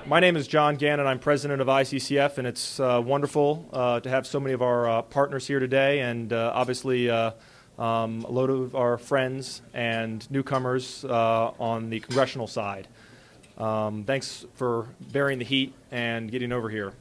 My name is John Gantt, and I'm president of ICCF, and it's wonderful to have so many of our partners here today, and obviously a load of our friends and newcomers on the congressional side. Thanks for bearing the heat and getting over here.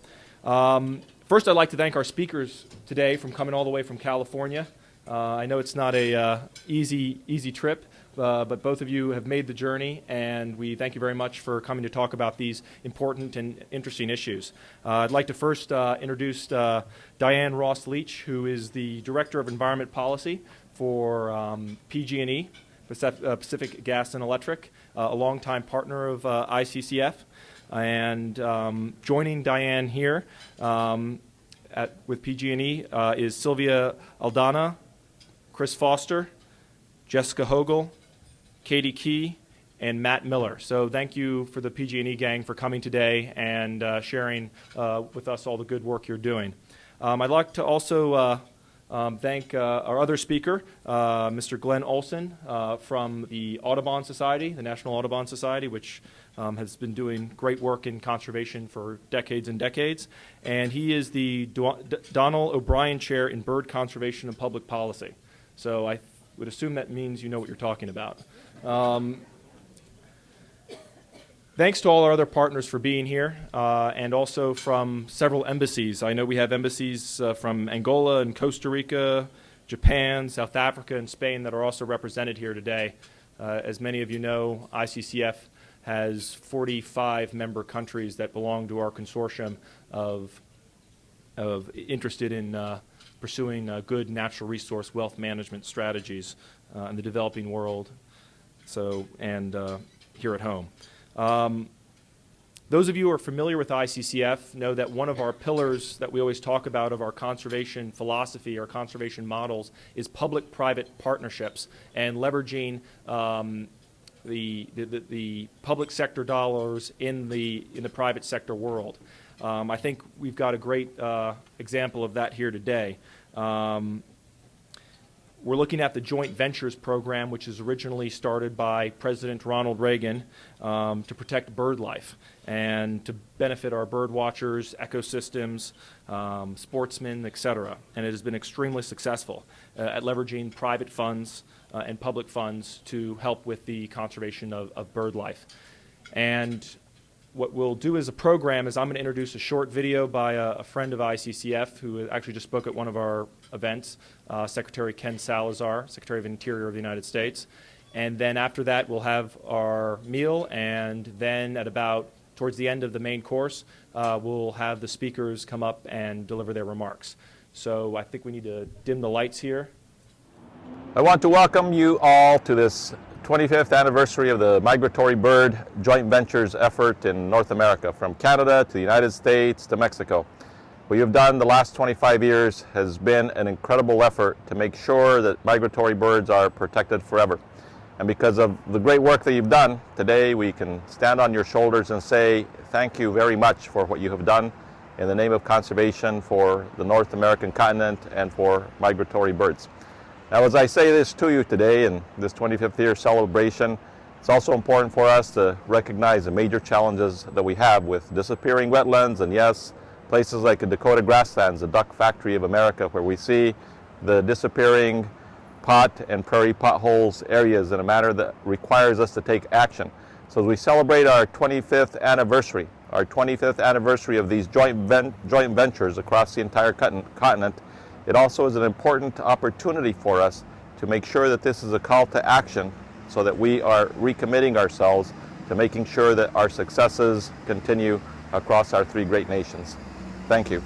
First, I'd like to thank our speakers today from coming all the way from California. I know it's not a easy trip, but both of you have made the journey, and we thank you very much for coming to talk about these important and interesting issues. I'd like to first introduce Diane Ross-Leech, who is the Director of Environment Policy for PG&E, Pacific Gas and Electric, a longtime partner of ICCF. And joining Diane here with PG&E is Sylvia Aldana, Chris Foster, Jessica Hogel, Katie Key, and Matt Miller. So thank you for the PG&E gang for coming today and sharing with us all the good work you're doing. I'd like to also thank our other speaker, Mr. Glenn Olson from the Audubon Society, the National Audubon Society, which has been doing great work in conservation for decades and decades. And he is the Donal O'Brien Chair in Bird Conservation and Public Policy. So I would assume that means you know what you're talking about. Thanks to all our other partners for being here, and also from several embassies. I know we have embassies from Angola and Costa Rica, Japan, South Africa, and Spain that are also represented here today. As many of you know, ICCF has 45 member countries that belong to our consortium of interested in pursuing good natural resource wealth management strategies in the developing world, and here at home. Those of you who are familiar with ICCF know that one of our pillars that we always talk about of our conservation philosophy, our conservation models, is public-private partnerships and leveraging the public sector dollars in the private sector world. I think we've got a great example of that here today. We're looking at the Joint Ventures program, which was originally started by President Ronald Reagan to protect bird life and to benefit our bird watchers, ecosystems, sportsmen, etc. And it has been extremely successful at leveraging private funds and public funds to help with the conservation of bird life. And what we'll do as a program is I'm going to introduce a short video by a friend of ICCF who actually just spoke at one of our events, Secretary Ken Salazar, Secretary of Interior of the United States. And then after that, we'll have our meal, and then at about towards the end of the main course, we'll have the speakers come up and deliver their remarks. So I think we need to dim the lights here. I want to welcome you all to this 25th anniversary of the Migratory Bird Joint Ventures effort in North America, from Canada to the United States to Mexico. What you've done the last 25 years has been an incredible effort to make sure that migratory birds are protected forever. And because of the great work that you've done, today we can stand on your shoulders and say thank you very much for what you have done in the name of conservation for the North American continent and for migratory birds. Now, as I say this to you today in this 25th year celebration, it's also important for us to recognize the major challenges that we have with disappearing wetlands, and yes, places like the Dakota grasslands, the duck factory of America, where we see the disappearing pot and prairie potholes areas in a manner that requires us to take action. So as we celebrate our 25th anniversary of these joint ventures across the entire continent, it also is an important opportunity for us to make sure that this is a call to action so that we are recommitting ourselves to making sure that our successes continue across our three great nations. Thank you.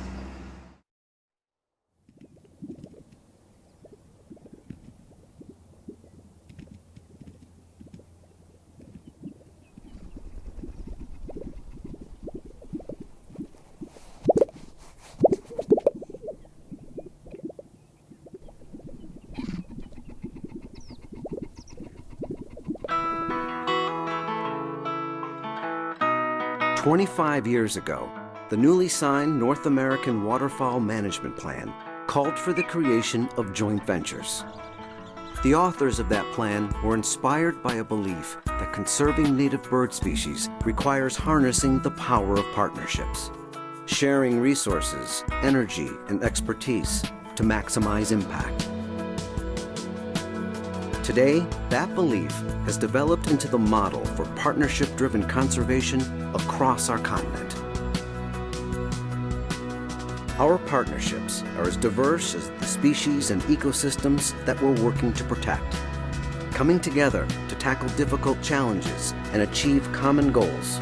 25 years ago, the newly signed North American Waterfowl Management Plan called for the creation of joint ventures. The authors of that plan were inspired by a belief that conserving native bird species requires harnessing the power of partnerships, sharing resources, energy, and expertise to maximize impact. Today, that belief has developed into the model for partnership-driven conservation across our continent. Our partnerships are as diverse as the species and ecosystems that we're working to protect, coming together to tackle difficult challenges and achieve common goals,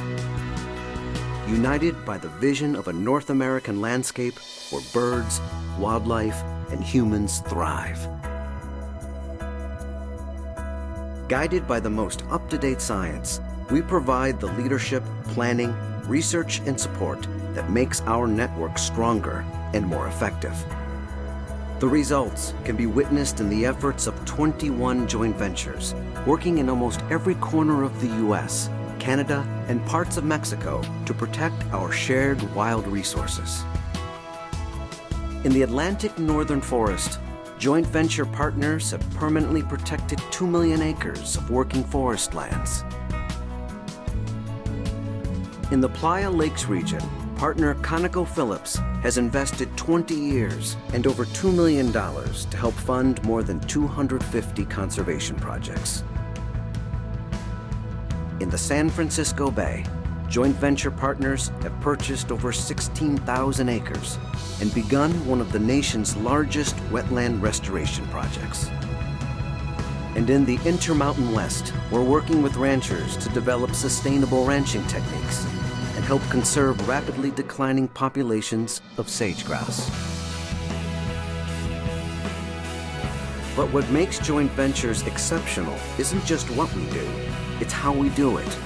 united by the vision of a North American landscape where birds, wildlife, and humans thrive. Guided by the most up-to-date science, we provide the leadership, planning, research, and support that makes our network stronger and more effective. The results can be witnessed in the efforts of 21 joint ventures working in almost every corner of the U.S., Canada, and parts of Mexico to protect our shared wild resources. In the Atlantic Northern Forest, joint venture partners have permanently protected 2 million acres of working forest lands. In the Playa Lakes region, partner ConocoPhillips has invested 20 years and over $2 million to help fund more than 250 conservation projects. In the San Francisco Bay, joint venture partners have purchased over 16,000 acres and begun one of the nation's largest wetland restoration projects. And in the Intermountain West, we're working with ranchers to develop sustainable ranching techniques and help conserve rapidly declining populations of sage-grouse. But what makes joint ventures exceptional isn't just what we do, it's how we do it.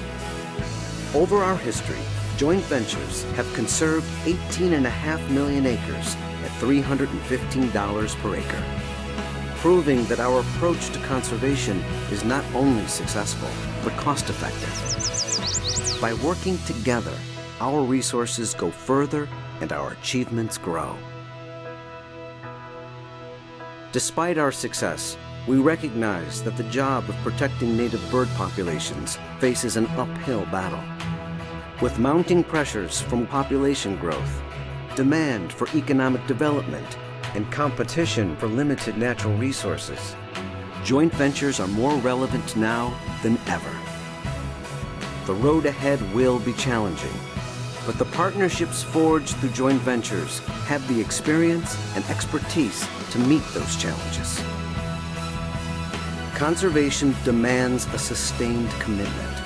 Over our history, joint ventures have conserved 18.5 million acres at $315 per acre, proving that our approach to conservation is not only successful, but cost-effective. By working together, our resources go further and our achievements grow. Despite our success, we recognize that the job of protecting native bird populations faces an uphill battle. With mounting pressures from population growth, demand for economic development, and competition for limited natural resources, joint ventures are more relevant now than ever. The road ahead will be challenging, but the partnerships forged through joint ventures have the experience and expertise to meet those challenges. Conservation demands a sustained commitment.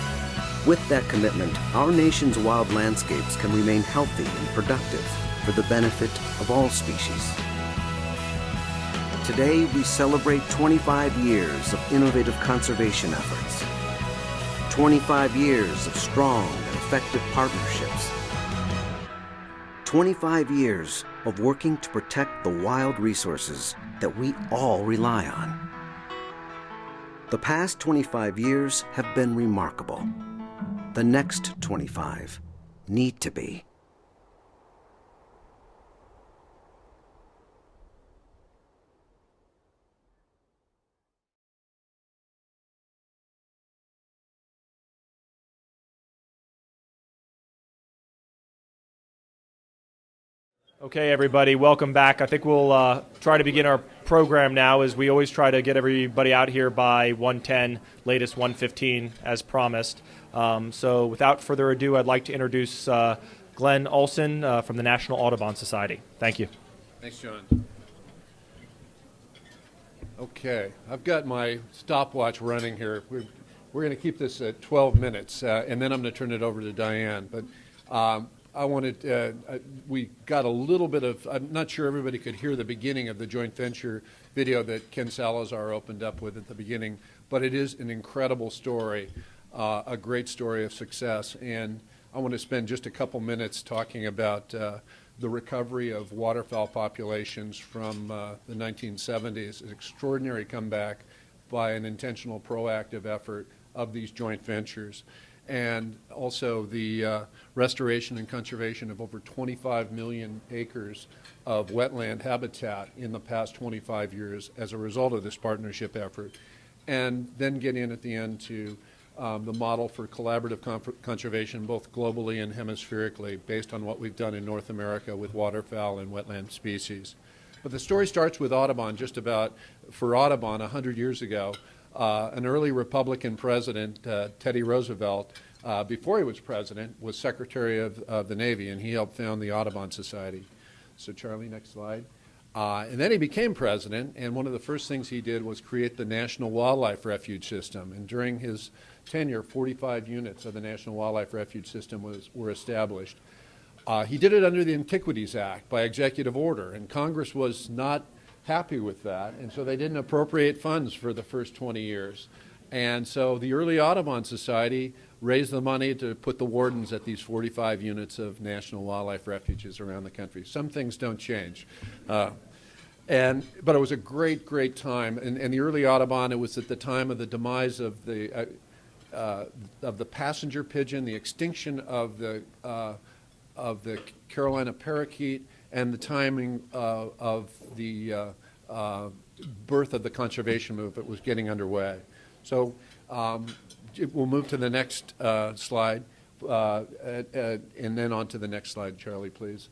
With that commitment, our nation's wild landscapes can remain healthy and productive for the benefit of all species. Today, we celebrate 25 years of innovative conservation efforts. 25 years of strong and effective partnerships. 25 years of working to protect the wild resources that we all rely on. The past 25 years have been remarkable. The next 25 need to be. Okay, everybody, welcome back. I think we'll try to begin our program now, as we always try to get everybody out here by 1:10, latest 1:15, as promised. So without further ado, I'd like to introduce Glenn Olson from the National Audubon Society. Thank you. Thanks, John. Okay, I've got my stopwatch running here. We're going to keep this at 12 minutes, and then I'm going to turn it over to Diane. But I wanted, we got a little bit of, I'm not sure everybody could hear the beginning of the joint venture video that Ken Salazar opened up with at the beginning, but it is an incredible story, a great story of success. And I want to spend just a couple minutes talking about the recovery of waterfowl populations from the 1970s, an extraordinary comeback by an intentional proactive effort of these joint ventures. and also the restoration and conservation of over 25 million acres of wetland habitat in the past 25 years as a result of this partnership effort. And then get in at the end to the model for collaborative conservation, both globally and hemispherically, based on what we've done in North America with waterfowl and wetland species. But the story starts with Audubon. Just about, for Audubon, 100 years ago, an early Republican president, Teddy Roosevelt, before he was president, was Secretary of the Navy, and he helped found the Audubon Society. So Charlie, next slide. And then he became president, and one of the first things he did was create the National Wildlife Refuge System. And during his tenure, 45 units of the National Wildlife Refuge System were established. He did it under the Antiquities Act by executive order, and Congress was not happy with that, and so they didn't appropriate funds for the first 20 years. And so the early Audubon Society raised the money to put the wardens at these 45 units of national wildlife refuges around the country. Some things don't change. But it was a great, great time. And the early Audubon, it was at the time of the demise of the passenger pigeon, the extinction of the Carolina parakeet, and the timing of the birth of the conservation movement was getting underway. So we'll move to the next slide, and then on to the next slide, Charlie, please.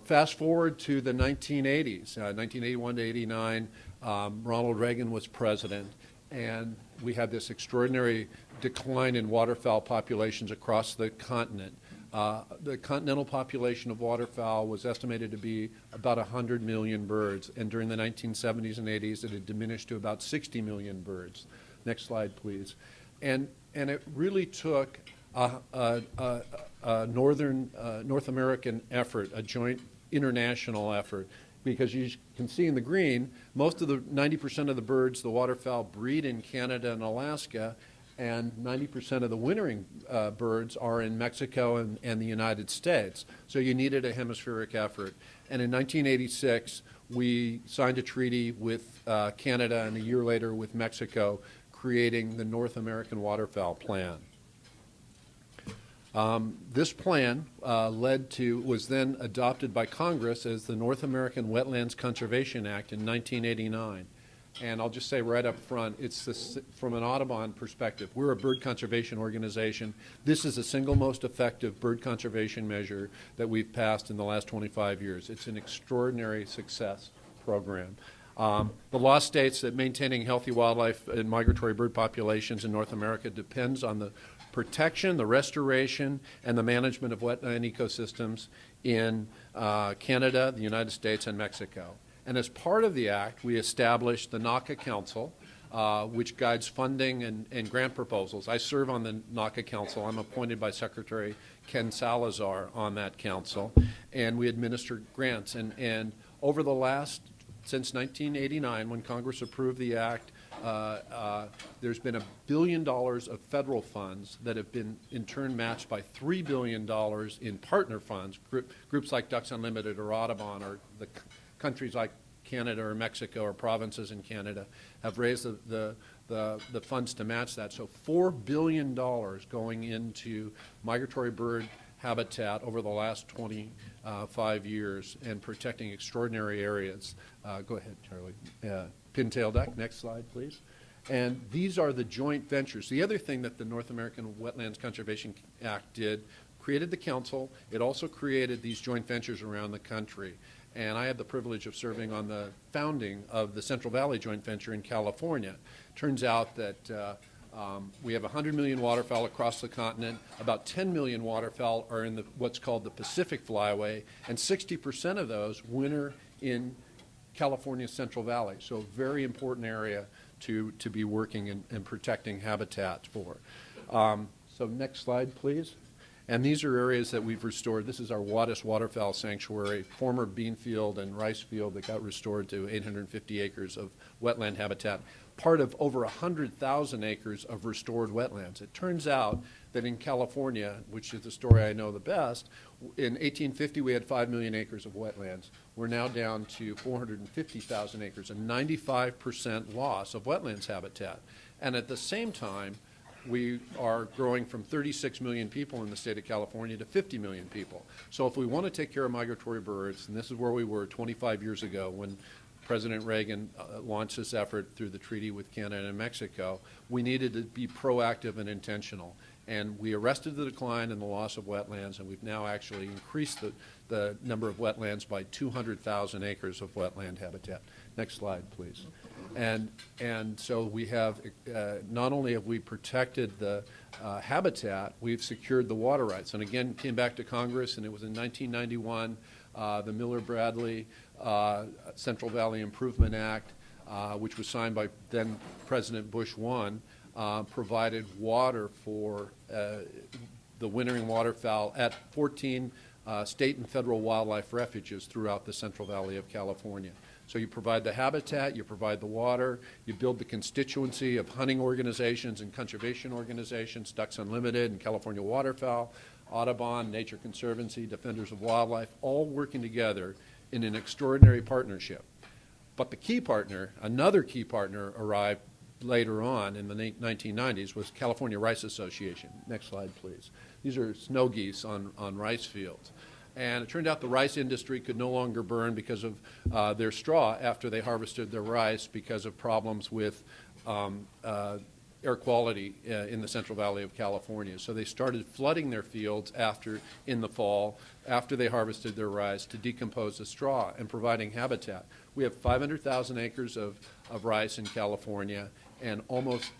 Fast forward to the 1980s, 1981 to 89, Ronald Reagan was president, and we had this extraordinary decline in waterfowl populations across the continent. The continental population of waterfowl was estimated to be about 100 million birds, and during the 1970s and 80s it had diminished to about 60 million birds. Next slide, please. And it really took a North American effort, a joint international effort, because you can see in the green, most of the 90% of the birds, the waterfowl, breed in Canada and Alaska, and 90% of the wintering birds are in Mexico and the United States. So you needed a hemispheric effort. And in 1986, we signed a treaty with Canada, and a year later with Mexico, creating the North American Waterfowl Plan. This plan was then adopted by Congress as the North American Wetlands Conservation Act in 1989. And I'll just say right up front, from an Audubon perspective, we're a bird conservation organization. This is the single most effective bird conservation measure that we've passed in the last 25 years. It's an extraordinary success program. The law states that maintaining healthy wildlife and migratory bird populations in North America depends on the protection, the restoration, and the management of wetland ecosystems in Canada, the United States, and Mexico. And as part of the act, we established the NACA Council, which guides funding and grant proposals. I serve on the NACA Council. I'm appointed by Secretary Ken Salazar on that council, and we administer grants. And over the since 1989, when Congress approved the act, there's been $1 billion of federal funds that have been in turn matched by $3 billion in partner funds. Groups like Ducks Unlimited or Audubon, or the countries like Canada or Mexico or provinces in Canada have raised the funds to match that. So $4 billion going into migratory bird habitat over the last 25 years and protecting extraordinary areas. Go ahead, Charlie. Pintail duck, next slide, please. And these are the joint ventures. The other thing that the North American Wetlands Conservation Act did, created the council. It also created these joint ventures around the country. And I had the privilege of serving on the founding of the Central Valley Joint Venture in California. Turns out that we have 100 million waterfowl across the continent. About 10 million waterfowl are in what's called the Pacific Flyway, and 60% of those winter in California's Central Valley. So a very important area to be working and protecting habitat for. So next slide, please. And these are areas that we've restored. This is our Wadis Waterfowl Sanctuary, former bean field and rice field that got restored to 850 acres of wetland habitat, part of over 100,000 acres of restored wetlands. It turns out that in California, which is the story I know the best, in 1850 we had 5 million acres of wetlands. We're now down to 450,000 acres, a 95% loss of wetlands habitat. And at the same time, we are growing from 36 million people in the state of California to 50 million people. So if we want to take care of migratory birds, and this is where we were 25 years ago when President Reagan launched this effort through the treaty with Canada and Mexico, we needed to be proactive and intentional. And we arrested the decline and the loss of wetlands, and we've now actually increased the number of wetlands by 200,000 acres of wetland habitat. Next slide, please. And so we have, not only have we protected the habitat, we've secured the water rights. And again, came back to Congress, and it was in 1991, the Miller-Bradley Central Valley Improvement Act, which was signed by then President Bush I, provided water for the wintering waterfowl at 14 state and federal wildlife refuges throughout the Central Valley of California. So you provide the habitat, you provide the water, you build the constituency of hunting organizations and conservation organizations, Ducks Unlimited and California Waterfowl, Audubon, Nature Conservancy, Defenders of Wildlife, all working together in an extraordinary partnership. But the key partner, another key partner, arrived later on in the 1990s was California Rice Association. Next slide, please. These are snow geese on rice fields. And it turned out the rice industry could no longer burn because of their straw after they harvested their rice because of problems with air quality in the Central Valley of California. So they started flooding their fields in the fall, after they harvested their rice, to decompose the straw and providing habitat. We have 500,000 acres of rice in California, and almost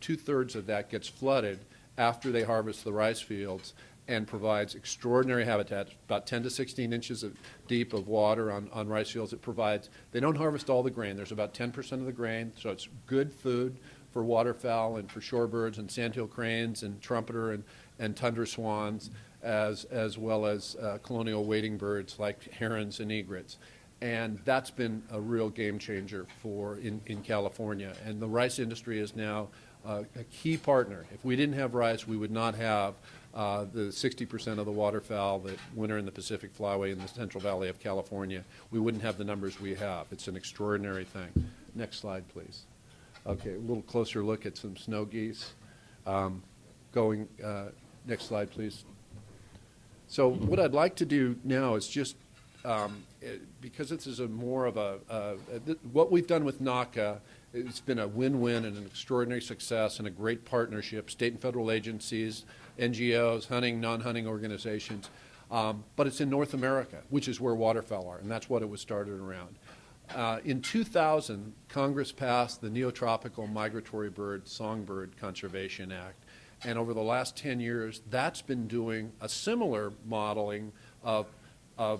2/3 of that gets flooded after they harvest the rice fields, and provides extraordinary habitat, about 10 to 16 inches deep of water on rice fields. It provides, they don't harvest all the grain. There's about 10% of the grain, so it's good food for waterfowl and for shorebirds and sandhill cranes and trumpeter and tundra swans, as well as colonial wading birds like herons and egrets. And that's been a real game changer in California. And the rice industry is now a key partner. If we didn't have rice, we would not have the 60% of the waterfowl that winter in the Pacific Flyway in the Central Valley of California. We wouldn't have the numbers we have. It's an extraordinary thing. Next slide, please. Okay, a little closer look at some snow geese. Next slide, please. So what I'd like to do now is just, because this is what we've done with NACA, it's been a win-win and an extraordinary success and a great partnership, state and federal agencies, NGOs, hunting, non-hunting organizations, but it's in North America, which is where waterfowl are, and that's what it was started around. In 2000, Congress passed the Neotropical Migratory Bird Songbird Conservation Act, and over the last 10 years, that's been doing a similar modeling of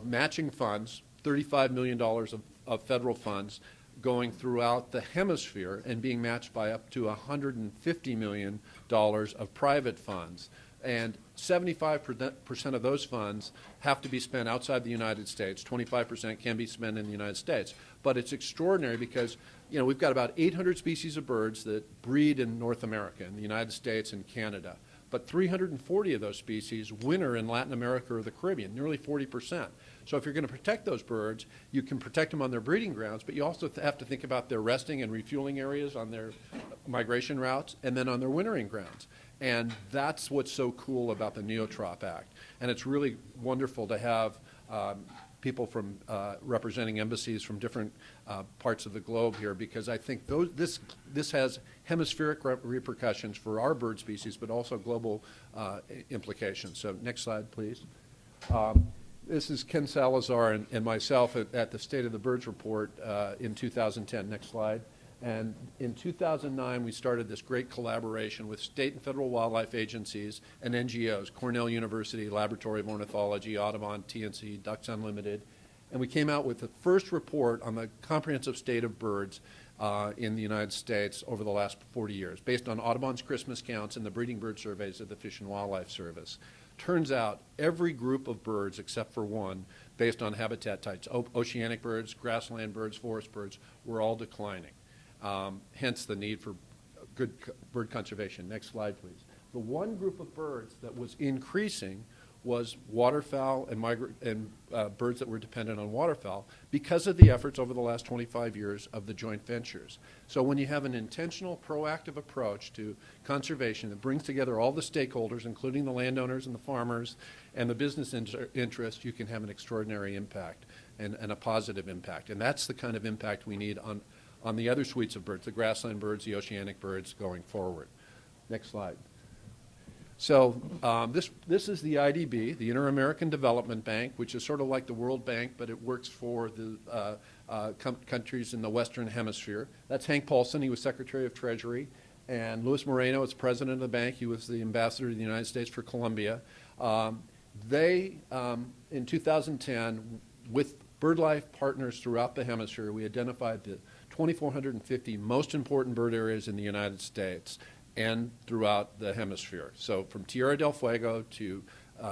matching funds, $35 million of federal funds, going throughout the hemisphere and being matched by up to $150 million of private funds. And 75% of those funds have to be spent outside the United States. 25% can be spent in the United States. But it's extraordinary because, you know, we've got about 800 species of birds that breed in North America, in the United States and Canada. But 340 of those species winter in Latin America or the Caribbean, nearly 40%. So if you're going to protect those birds, you can protect them on their breeding grounds, but you also have to think about their resting and refueling areas on their migration routes and then on their wintering grounds. And that's what's so cool about the Neotrop Act. And it's really wonderful to have people from representing embassies from different parts of the globe here, because I think this has hemispheric repercussions for our bird species, but also global implications. So next slide, please. This is Ken Salazar and myself at the State of the Birds report in 2010. Next slide. And in 2009, we started this great collaboration with state and federal wildlife agencies and NGOs, Cornell University, Laboratory of Ornithology, Audubon, TNC, Ducks Unlimited. And we came out with the first report on the comprehensive state of birds in the United States over the last 40 years, based on Audubon's Christmas counts and the breeding bird surveys of the Fish and Wildlife Service. Turns out every group of birds except for one, based on habitat types, oceanic birds, grassland birds, forest birds, were all declining. Hence the need for good bird conservation. Next slide, please. The one group of birds that was increasing was waterfowl and birds that were dependent on waterfowl because of the efforts over the last 25 years of the joint ventures. So when you have an intentional, proactive approach to conservation that brings together all the stakeholders, including the landowners and the farmers and the business interests, you can have an extraordinary impact and a positive impact. And that's the kind of impact we need on the other suites of birds, the grassland birds, the oceanic birds going forward. Next slide. So this is the IDB, the Inter-American Development Bank, which is sort of like the World Bank, but it works for the countries in the Western Hemisphere. That's Hank Paulson. He was Secretary of Treasury. And Luis Moreno is president of the bank. He was the ambassador to the United States for Colombia. In 2010, with BirdLife partners throughout the hemisphere, we identified the 2,450 most important bird areas in the United States and throughout the hemisphere. So from Tierra del Fuego to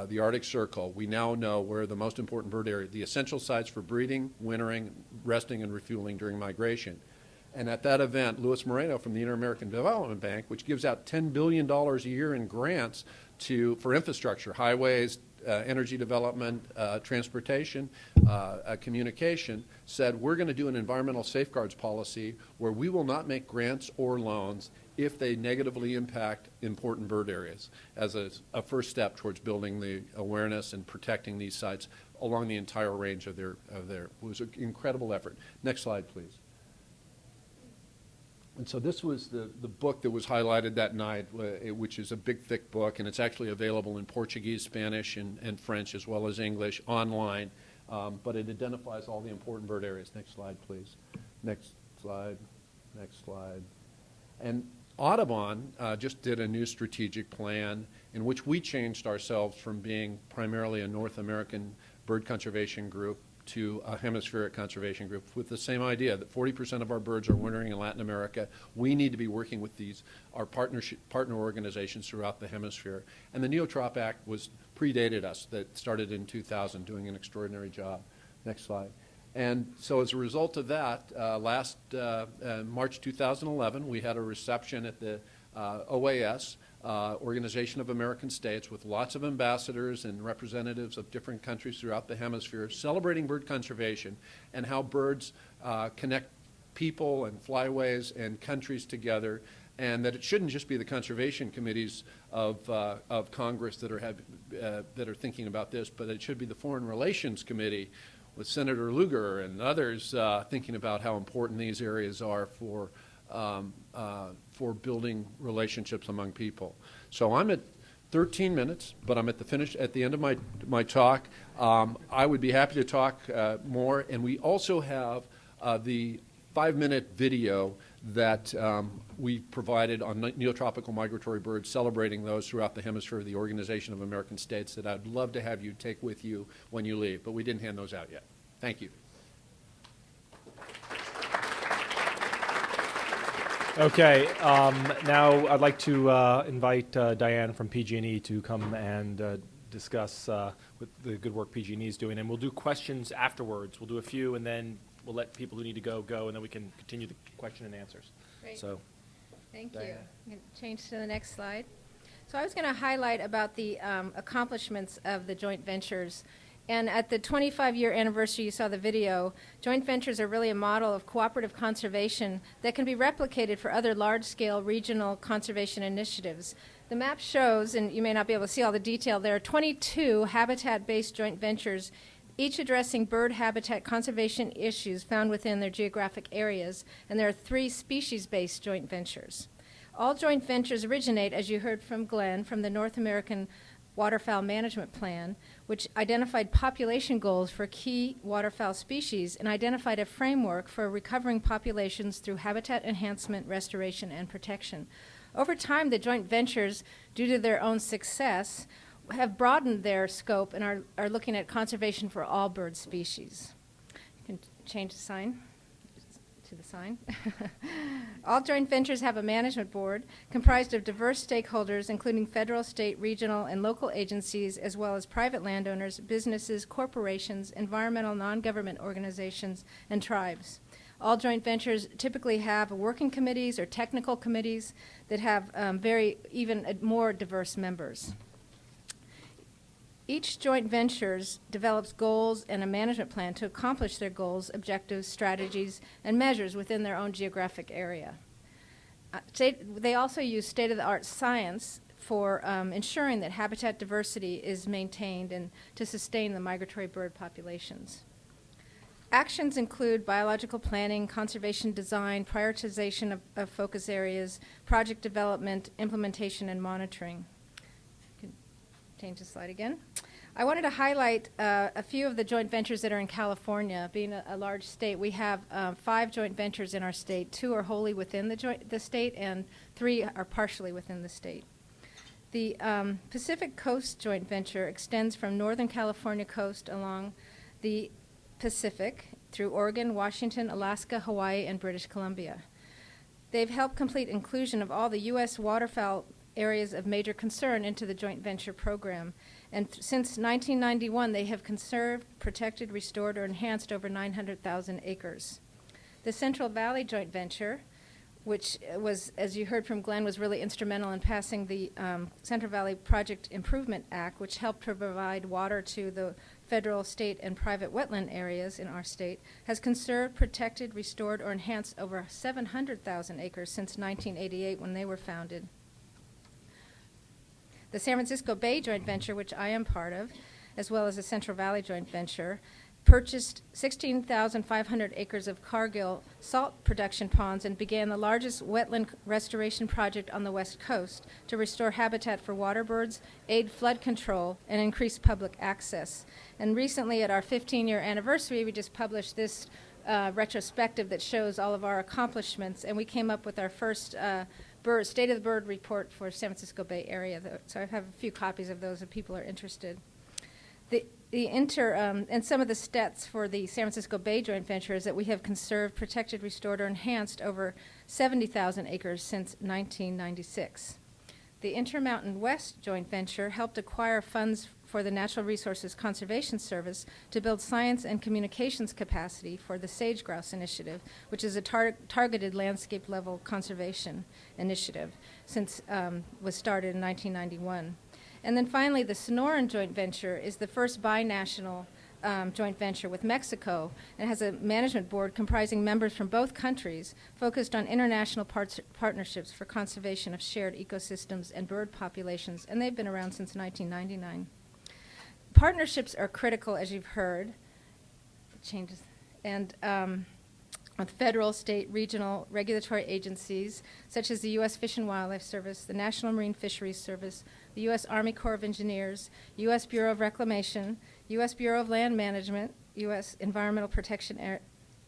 the Arctic Circle, we now know where the most important bird area, the essential sites for breeding, wintering, resting, and refueling during migration. And at that event, Luis Moreno from the Inter-American Development Bank, which gives out $10 billion a year in grants for infrastructure, highways, energy development, transportation, communication, said we're going to do an environmental safeguards policy where we will not make grants or loans if they negatively impact important bird areas as a first step towards building the awareness and protecting these sites along the entire range of their it was an incredible effort. Next slide, please. And so this was the book that was highlighted that night, which is a big, thick book, and it's actually available in Portuguese, Spanish, and French, as well as English, online. But it identifies all the important bird areas. Next slide, please. Next slide. Next slide. And Audubon just did a new strategic plan in which we changed ourselves from being primarily a North American bird conservation group to a hemispheric conservation group with the same idea that 40% of our birds are wintering in Latin America. We need to be working with our partner organizations throughout the hemisphere. And the Neotrop Act predated us, that started in 2000, doing an extraordinary job. Next slide. And so as a result of that, last March 2011, we had a reception at the OAS, Organization of American States, with lots of ambassadors and representatives of different countries throughout the hemisphere, celebrating bird conservation and how birds connect people and flyways and countries together, and that it shouldn't just be the conservation committees of Congress that are thinking about this, but it should be the Foreign Relations Committee with Senator Lugar and others thinking about how important these areas are for building relationships among people. So I'm at 13 minutes, but I'm at the end of my talk. I would be happy to talk more, and we also have the 5-minute video that we provided on neotropical migratory birds, celebrating those throughout the hemisphere of the Organization of American States, that I'd love to have you take with you when you leave, but we didn't hand those out yet. Thank you. Okay, now I'd like to invite Diane from PG&E to come and discuss with the good work PG&E is doing, and we'll do questions afterwards. We'll do a few, and then we'll let people who need to go, and then we can continue the question and answers. Great. So, thank Diane. you. I'm going to change to the next slide. So I was going to highlight about the accomplishments of the joint ventures. And at the 25-year anniversary, you saw the video, joint ventures are really a model of cooperative conservation that can be replicated for other large-scale regional conservation initiatives. The map shows, and you may not be able to see all the detail, there are 22 habitat-based joint ventures, each addressing bird habitat conservation issues found within their geographic areas, and there are 3 species-based joint ventures. All joint ventures originate, as you heard from Glenn, from the North American Waterfowl Management Plan, which identified population goals for key waterfowl species and identified a framework for recovering populations through habitat enhancement, restoration, and protection. Over time, the joint ventures, due to their own success, have broadened their scope and are looking at conservation for all bird species. You can change the sign to the sign. All joint ventures have a management board comprised of diverse stakeholders, including federal, state, regional, and local agencies, as well as private landowners, businesses, corporations, environmental non-government organizations, and tribes. All joint ventures typically have working committees or technical committees that have even more diverse members. Each joint venture develops goals and a management plan to accomplish their goals, objectives, strategies, and measures within their own geographic area. They also use state-of-the-art science for ensuring that habitat diversity is maintained and to sustain the migratory bird populations. Actions include biological planning, conservation design, prioritization of focus areas, project development, implementation, and monitoring. You can change the slide again. I wanted to highlight a few of the joint ventures that are in California. Being a large state, we have 5 joint ventures in our state. 2 are wholly within the state, and 3 are partially within the state. The Pacific Coast joint venture extends from Northern California coast along the Pacific through Oregon, Washington, Alaska, Hawaii, and British Columbia. They've helped complete inclusion of all the U.S. waterfowl areas of major concern into the joint venture program. And since 1991, they have conserved, protected, restored, or enhanced over 900,000 acres. The Central Valley joint venture, which was, as you heard from Glenn, was really instrumental in passing the Central Valley Project Improvement Act, which helped to provide water to the federal, state, and private wetland areas in our state, has conserved, protected, restored, or enhanced over 700,000 acres since 1988 when they were founded. The San Francisco Bay joint venture, which I am part of, as well as the Central Valley joint venture, purchased 16,500 acres of Cargill salt production ponds and began the largest wetland restoration project on the West Coast to restore habitat for water birds, aid flood control, and increase public access. And recently, at our 15-year anniversary, we just published this retrospective that shows all of our accomplishments, and we came up with our first State of the Bird report for San Francisco Bay Area. So I have a few copies of those if people are interested. And some of the stats for the San Francisco Bay joint venture is that we have conserved, protected, restored, or enhanced over 70,000 acres since 1996. The Intermountain West joint venture helped acquire funds for the Natural Resources Conservation Service to build science and communications capacity for the Sage Grouse Initiative, which is a targeted landscape-level conservation initiative since was started in 1991. And then finally, the Sonoran joint venture is the first binational joint venture with Mexico, and has a management board comprising members from both countries focused on international partnerships for conservation of shared ecosystems and bird populations, and they've been around since 1999. Partnerships are critical, as you've heard. It changes. And with federal, state, regional regulatory agencies such as the U.S. Fish and Wildlife Service, the National Marine Fisheries Service, the U.S. Army Corps of Engineers, U.S. Bureau of Reclamation, U.S. Bureau of Land Management, U.S. Environmental Protection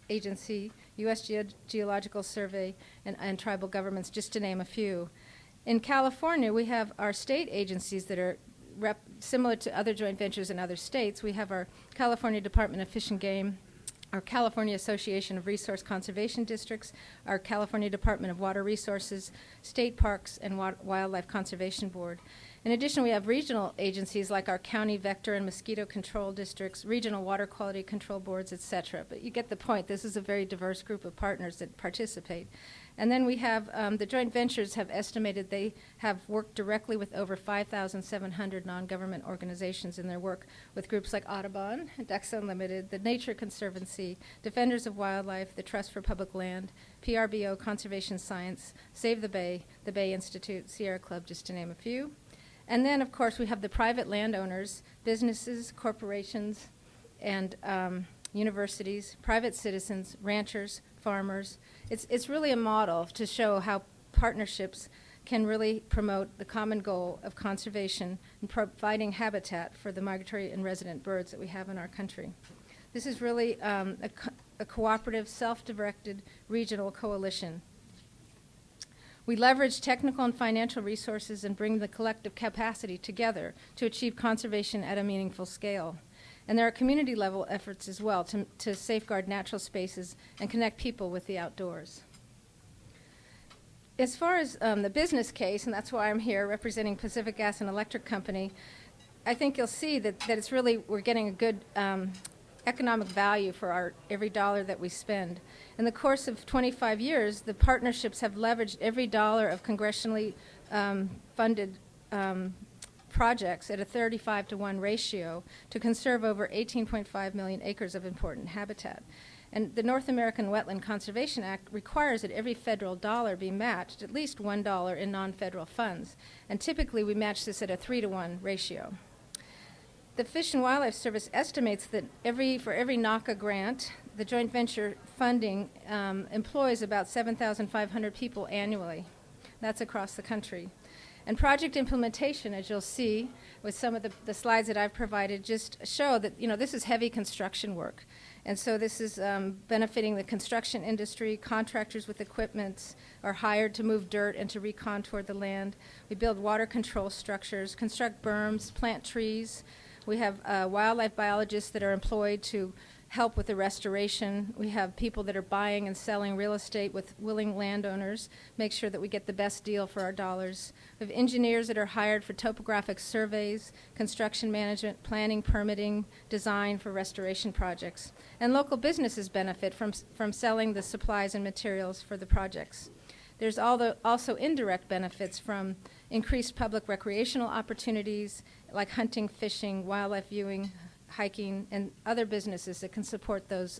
Agency, U.S. Geological Survey, and tribal governments, just to name a few. In California, we have our state agencies that are similar to other joint ventures in other states. We have our California Department of Fish and Game, our California Association of Resource Conservation Districts, our California Department of Water Resources, State Parks, and Wildlife Conservation Board. In addition, we have regional agencies like our county vector and mosquito control districts, regional water quality control boards, etc. But you get the point. This is a very diverse group of partners that participate. And then we have the joint ventures have estimated they have worked directly with over 5,700 non-government organizations in their work with groups like Audubon, Ducks Unlimited, the Nature Conservancy, Defenders of Wildlife, the Trust for Public Land, PRBO Conservation Science, Save the Bay Institute, Sierra Club, just to name a few. And then, of course, we have the private landowners, businesses, corporations, and universities, private citizens, ranchers, farmers. It's really a model to show how partnerships can really promote the common goal of conservation and providing habitat for the migratory and resident birds that we have in our country. This is really a cooperative, self-directed regional coalition. We leverage technical and financial resources and bring the collective capacity together to achieve conservation at a meaningful scale. And there are community-level efforts as well to safeguard natural spaces and connect people with the outdoors. As far as the business case, and that's why I'm here representing Pacific Gas and Electric Company, I think you'll see that it's really, we're getting a good economic value for every dollar that we spend. In the course of 25 years, the partnerships have leveraged every dollar of congressionally funded projects at a 35-to-1 ratio to conserve over 18.5 million acres of important habitat. And the North American Wetland Conservation Act requires that every federal dollar be matched at least $1 in non-federal funds. And typically we match this at a 3-to-1 ratio. The Fish and Wildlife Service estimates that for every NACA grant, the joint venture funding employs about 7,500 people annually. That's across the country. And project implementation, as you'll see with some of the slides that I've provided, just show that this is heavy construction work. And so this is benefiting the construction industry. Contractors with equipment are hired to move dirt and to recontour the land. We build water control structures, construct berms, plant trees. We have wildlife biologists that are employed to help with the restoration. We have people that are buying and selling real estate with willing landowners, make sure that we get the best deal for our dollars. We have engineers that are hired for topographic surveys, construction management, planning, permitting, design for restoration projects. And local businesses benefit from selling the supplies and materials for the projects. There's also indirect benefits from increased public recreational opportunities like hunting, fishing, wildlife viewing, hiking, and other businesses that can support those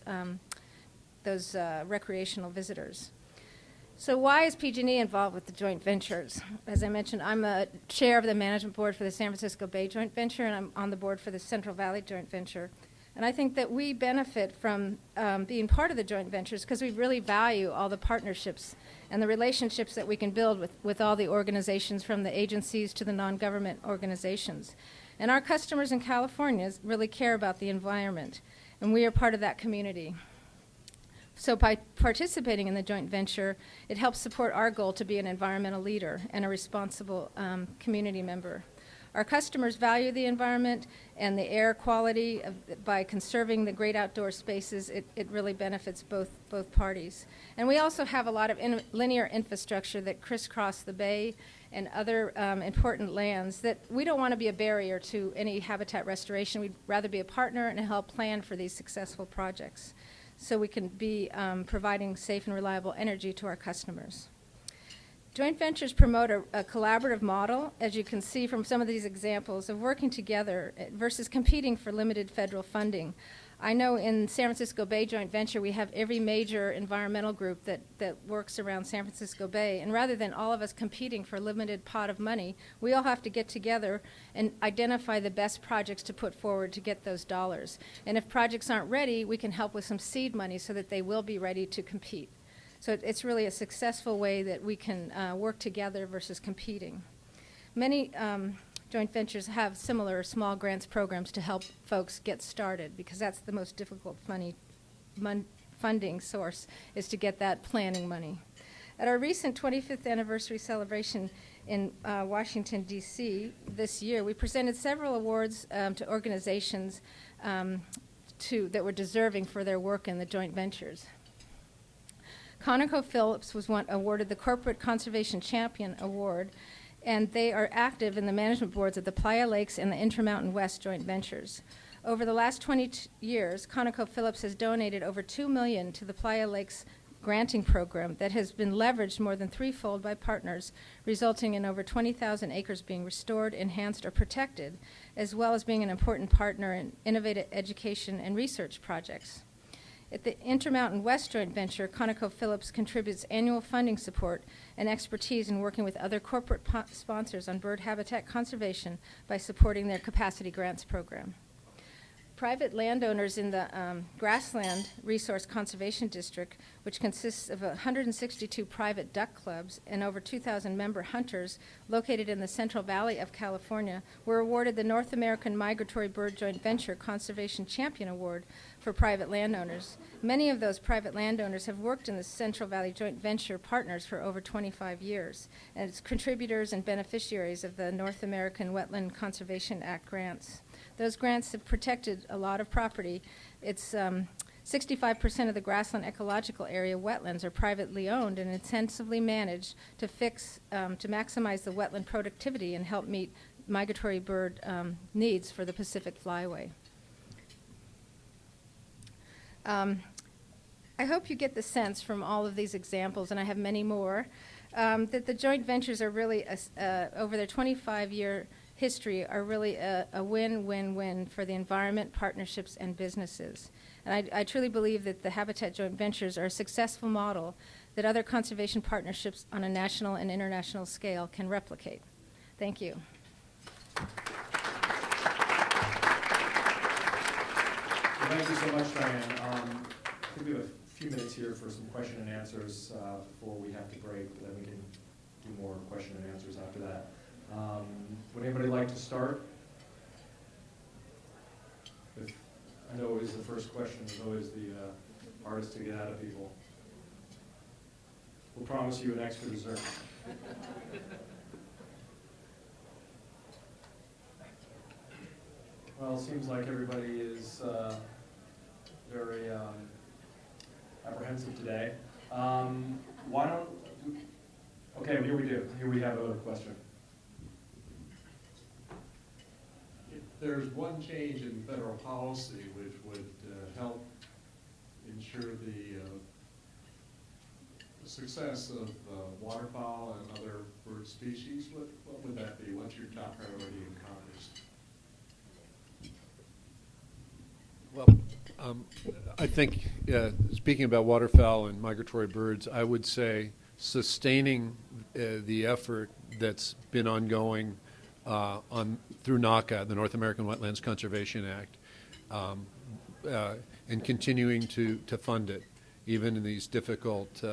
recreational visitors. So why is PG&E involved with the joint ventures? As I mentioned, I'm a chair of the management board for the San Francisco Bay Joint Venture, and I'm on the board for the Central Valley Joint Venture. And I think that we benefit from being part of the joint ventures because we really value all the partnerships and the relationships that we can build with all the organizations, from the agencies to the non-government organizations. And our customers in California really care about the environment, and we are part of that community. So by participating in the joint venture, it helps support our goal to be an environmental leader and a responsible community member. Our customers value the environment and the air quality. By conserving the great outdoor spaces, it really benefits both parties. And we also have a lot of linear infrastructure that crisscross the bay and other important lands that we don't want to be a barrier to any habitat restoration. We'd rather be a partner and help plan for these successful projects so we can be providing safe and reliable energy to our customers. Joint ventures promote a collaborative model, as you can see from some of these examples, of working together versus competing for limited federal funding. I know in San Francisco Bay Joint Venture we have every major environmental group that works around San Francisco Bay, and rather than all of us competing for a limited pot of money, we all have to get together and identify the best projects to put forward to get those dollars. And if projects aren't ready, we can help with some seed money so that they will be ready to compete. So it's really a successful way that we can work together versus competing. Many joint ventures have similar small grants programs to help folks get started, because that's the most difficult funding source, is to get that planning money. At our recent 25th anniversary celebration in Washington, D.C. this year, we presented several awards to organizations that were deserving for their work in the joint ventures. ConocoPhillips was awarded the Corporate Conservation Champion Award, and they are active in the management boards of the Playa Lakes and the Intermountain West joint ventures. Over the last 20 years, ConocoPhillips has donated over $2 million to the Playa Lakes granting program that has been leveraged more than threefold by partners, resulting in over 20,000 acres being restored, enhanced, or protected, as well as being an important partner in innovative education and research projects. At the Intermountain West joint venture, ConocoPhillips contributes annual funding support and expertise in working with other corporate sponsors on bird habitat conservation by supporting their capacity grants program. Private landowners in the Grassland Resource Conservation District, which consists of 162 private duck clubs and over 2,000 member hunters located in the Central Valley of California, were awarded the North American Migratory Bird Joint Venture Conservation Champion Award for private landowners. Many of those private landowners have worked in the Central Valley Joint Venture partners for over 25 years, and as contributors and beneficiaries of the North American Wetland Conservation Act grants. Those grants have protected a lot of property. It's 65% of the grassland ecological area wetlands are privately owned and intensively managed to maximize the wetland productivity and help meet migratory bird needs for the Pacific Flyway. I hope you get the sense from all of these examples, and I have many more, that the joint ventures are really, over their 25-year history are really a win-win-win for the environment, partnerships, and businesses. And I truly believe that the Habitat joint ventures are a successful model that other conservation partnerships on a national and international scale can replicate. Thank you. Thank you so much, Diane. I think we have a few minutes here for some question and answers before we have to break, but then we can do more question and answers after that. Would anybody like to start? I know always the first question is always the hardest to get out of people. We'll promise you an extra dessert. Well, it seems like everybody is very apprehensive today. Why don't, okay, here we do. Here we have a question. If there's one change in federal policy which would help ensure the success of waterfowl and other bird species, what would that be? What's your top priority in Congress? Well, I think, speaking about waterfowl and migratory birds, I would say sustaining the effort that's been ongoing through NACA, the North American Wetlands Conservation Act, and continuing to fund it, even in these difficult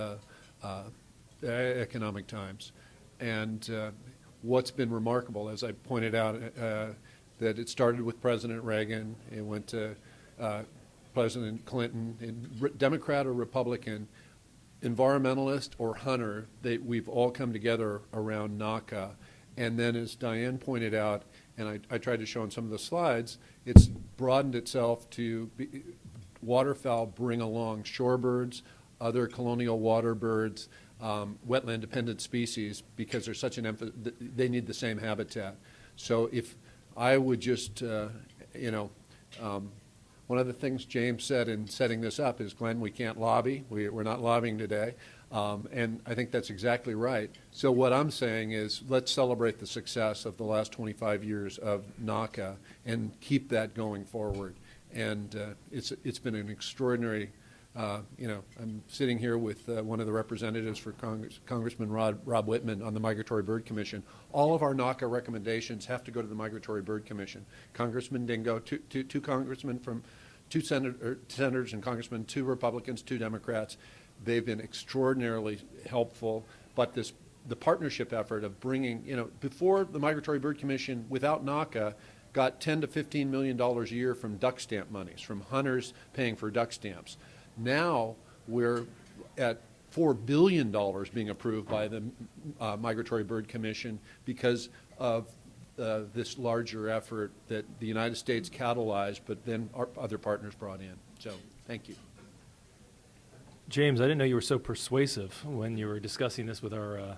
economic times. And what's been remarkable, as I pointed out, that it started with President Reagan, it went to President Clinton, and Democrat or Republican, environmentalist or hunter, we've all come together around NACA. And then, as Diane pointed out, and I tried to show in some of the slides, it's broadened itself to waterfowl bring along shorebirds, other colonial water birds, wetland-dependent species, because there's such an emphasis, they need the same habitat. So if I would just, one of the things James said in setting this up is, Glenn, we can't lobby. We're not lobbying today. And I think that's exactly right. So what I'm saying is, let's celebrate the success of the last 25 years of NACA and keep that going forward. And it's been an extraordinary, I'm sitting here with one of the representatives for Congressman Rob Whitman on the Migratory Bird Commission. All of our NACA recommendations have to go to the Migratory Bird Commission. Congressman Dingo, two congressmen from two senators and congressmen, 2 Republicans, 2 Democrats. They've been extraordinarily helpful, but the partnership effort of bringing, before the Migratory Bird Commission, without NACA, got $10 to $15 million a year from duck stamp monies, from hunters paying for duck stamps. Now we're at $4 billion being approved by the Migratory Bird Commission because of this larger effort that the United States catalyzed, but then our other partners brought in. So thank you. James, I didn't know you were so persuasive when you were discussing this with our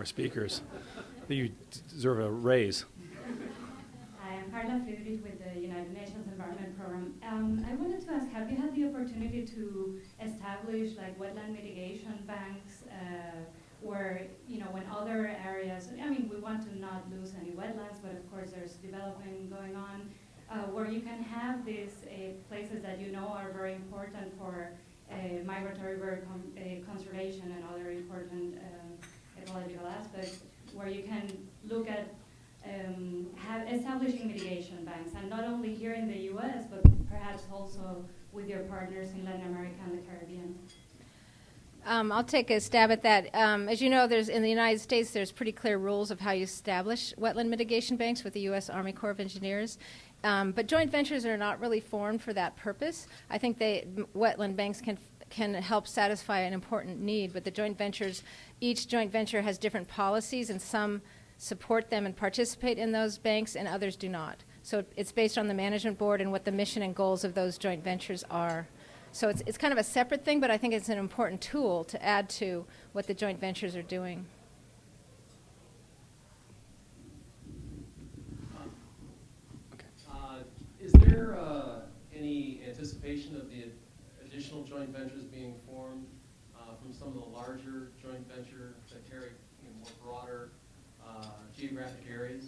speakers. I think you deserve a raise. Hi, I'm Carla Friedrich with the United Nations Environment Program. I wanted to ask, have you had the opportunity to establish like wetland mitigation banks where, when other areas, we want to not lose any wetlands, but of course there's development going on, where you can have these places that are very important for migratory bird conservation and other important ecological aspects, where you can look at establishing mitigation banks, and not only here in the U.S., but perhaps also with your partners in Latin America and the Caribbean. I'll take a stab at that. As you know, in the United States, there's pretty clear rules of how you establish wetland mitigation banks with the U.S. Army Corps of Engineers. But joint ventures are not really formed for that purpose. I think wetland banks can help satisfy an important need, but each joint venture has different policies, and some support them and participate in those banks, and others do not. So it's based on the management board and what the mission and goals of those joint ventures are. So it's kind of a separate thing, but I think it's an important tool to add to what the joint ventures are doing. Is there any anticipation of the additional joint ventures being formed from some of the larger joint ventures that carry more broader geographic areas?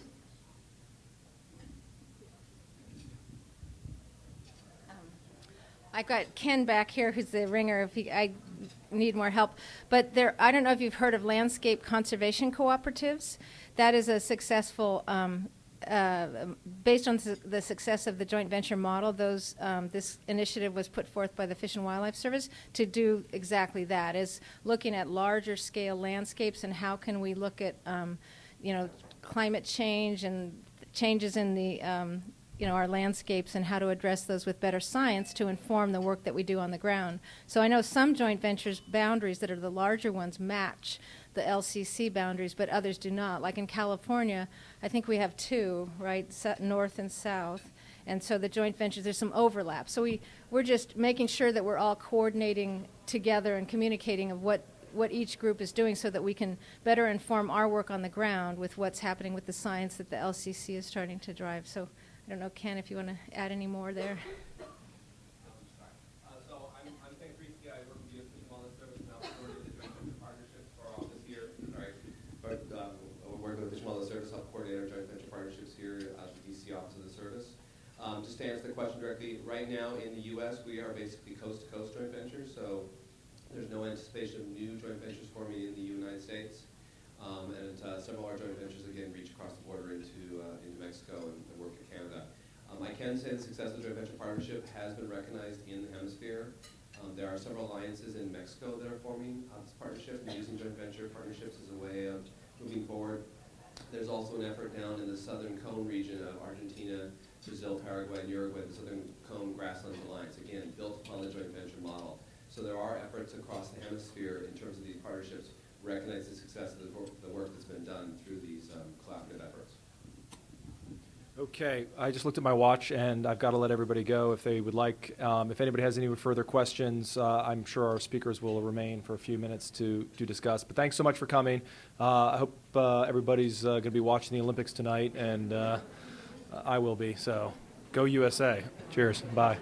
I got Ken back here, who's the ringer, if I need more help. But I don't know if you've heard of landscape conservation cooperatives. That is a successful, based on the success of the joint venture model, this initiative was put forth by the Fish and Wildlife Service to do exactly that, is looking at larger scale landscapes and how can we look at, climate change and changes in the our landscapes and how to address those with better science to inform the work that we do on the ground. So I know some joint ventures boundaries that are the larger ones match the LCC boundaries, but others do not. Like in California, I think we have two, right, north and south. And so the joint ventures, there's some overlap. So we're just making sure that we're all coordinating together and communicating of what each group is doing so that we can better inform our work on the ground with what's happening with the science that the LCC is starting to drive. So I don't know, Ken, if you want to add any more there. So I'm Ken Creasy. I work with the Fish and Wildlife Service now coordinating the joint venture partnerships for our office here. Sorry, but we're working with the Fish and Wildlife Service, help coordinate our joint venture partnerships here at the DC office of the service. Just to answer the question directly, right now in the U.S. we are basically coast-to-coast joint ventures, so there's no anticipation of new joint ventures forming in the United States. And several of our joint ventures, again, reach across the border into Mexico and work in Canada. I can say the success of the joint venture partnership has been recognized in the hemisphere. There are several alliances in Mexico that are forming this partnership and using joint venture partnerships as a way of moving forward. There's also an effort down in the southern cone region of Argentina, Brazil, Paraguay, and Uruguay, the Southern Cone Grasslands Alliance, again, built upon the joint venture model. So there are efforts across the hemisphere in terms of these partnerships recognize the success of the work that's been done through these collaborative efforts. Okay, I just looked at my watch and I've got to let everybody go if they would like. If anybody has any further questions, I'm sure our speakers will remain for a few minutes to discuss. But thanks so much for coming. I hope everybody's going to be watching the Olympics tonight, and I will be. So go USA. Cheers. Bye.